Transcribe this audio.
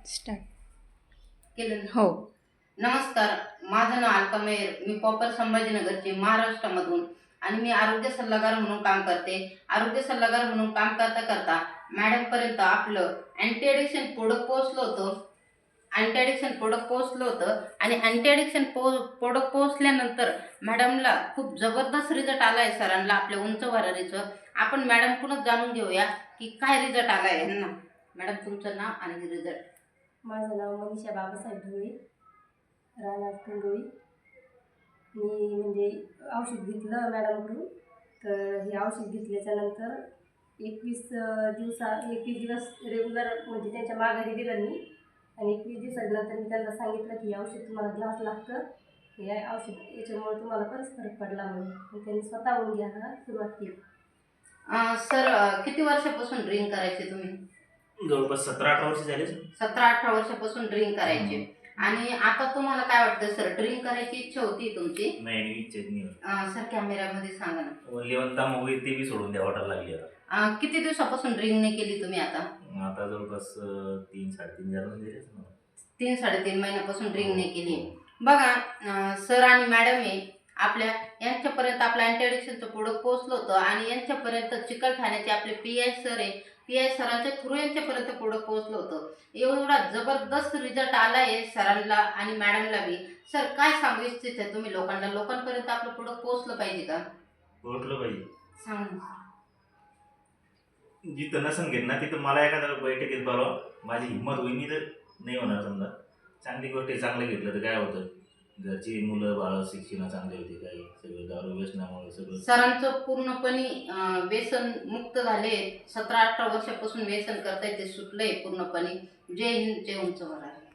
Start केलं ना? हो. नमस्कार, माझं नाव अलका मेहर. मी प्रॉपर संभाजीनगरचे महाराष्ट्रामधून आणि मी आरोग्य सल्लागार म्हणून काम करते. आरोग्य सल्लागार म्हणून काम करता करता मॅडमपर्यंत आपलं अँटी ॲडिक्शन प्रोडक्ट पोहोचलं होतं आणि अँटी ॲडिक्शन प्रोडक्ट पोहोचल्यानंतर मॅडमला खूप जबरदस्त रिझल्ट आला आहे. सरांना आपल्या उंच भरारीचं आपण मॅडमकडूनच जाणून घेऊया की काय रिझल्ट आला आहे ह्यांना. मॅडम, तुमचं नाव आणि रिझल्ट. माझं नाव मनीषा बाबासाहेब ढोळे, राहणार कंगोळी. मी म्हणजे औषध घेतलं मॅडमकडून. तर हे औषध घेतल्याच्यानंतर 21 दिवस रेग्युलर म्हणजे त्यांच्या माघारी दिलं मी. आणि 21 दिवसानंतर मी त्यांना सांगितलं की हे औषध तुम्हाला घ्यावंच लागतं. हे औषध याच्यामुळे तुम्हाला बराच फरक पडला म्हणून. मग त्यांनी स्वतःहून घ्यायला सुरुवात केली. सर, किती वर्षापासून ड्रिंक करायचे तुम्ही? जवळपास 17-18 वर्ष झाले. 17-18 वर्षापासून ड्रिंक करायचे. आणि आता तुम्हाला काय वाटतं सर, ड्रिंक करायची इच्छा होती तुमची? नाही इच्छाच नाही. सर, कॅमेऱ्यामध्ये सांगा ना. लेवंता मूवी ते बी सोडून द्या वाटायला लागली आता. किती दिवसापासून ड्रिंक नाही केली तुम्ही आता? आता जवळपास 3-3.5 झाले दिले. 3-3.5 महिन्यापासून ड्रिंक नाही केली. बघा, सर आणि मॅडम यांच्यापर्यंत आपलं अँटी ॲडिक्शनचं प्रोडक्ट पोहोचलं होतं आणि यांच्यापर्यंत चिकलठाण्याचे आपले PI सर आहे, PI सरांच्या थ्रू यांच्यापर्यंत प्रोडक्ट पोहोचलं होतं. एवढा जबरदस्त रिझल्ट आला आहे सरांना आणि मॅडमला बी. सर, काय सांगू इच्छित आहे तुम्ही लोकांपर्यंत आपलं प्रोडक्ट पोहोचलं पाहिजे का? पोहोचलं पाहिजे. सांगा ना. जिथं नसन घेत ना तिथं मला एखाद्या बैठकीत बोलावं. माझी हिंमत होईनी तर नाही होणार. समजा चांगली गोष्ट आहे, चांगलं घेतलं तर काय होतं, घरची मुलं बाळ शिक्षण चांगले होते, काही सगळं दारू व्यसनामुळे सगळं. सरांचं पूर्णपणे व्यसन मुक्त झाले. 17-18 वर्षापासून व्यसन करताय, ते सुटलंय पूर्णपणे. जय हिंद, जय उंच भरारी.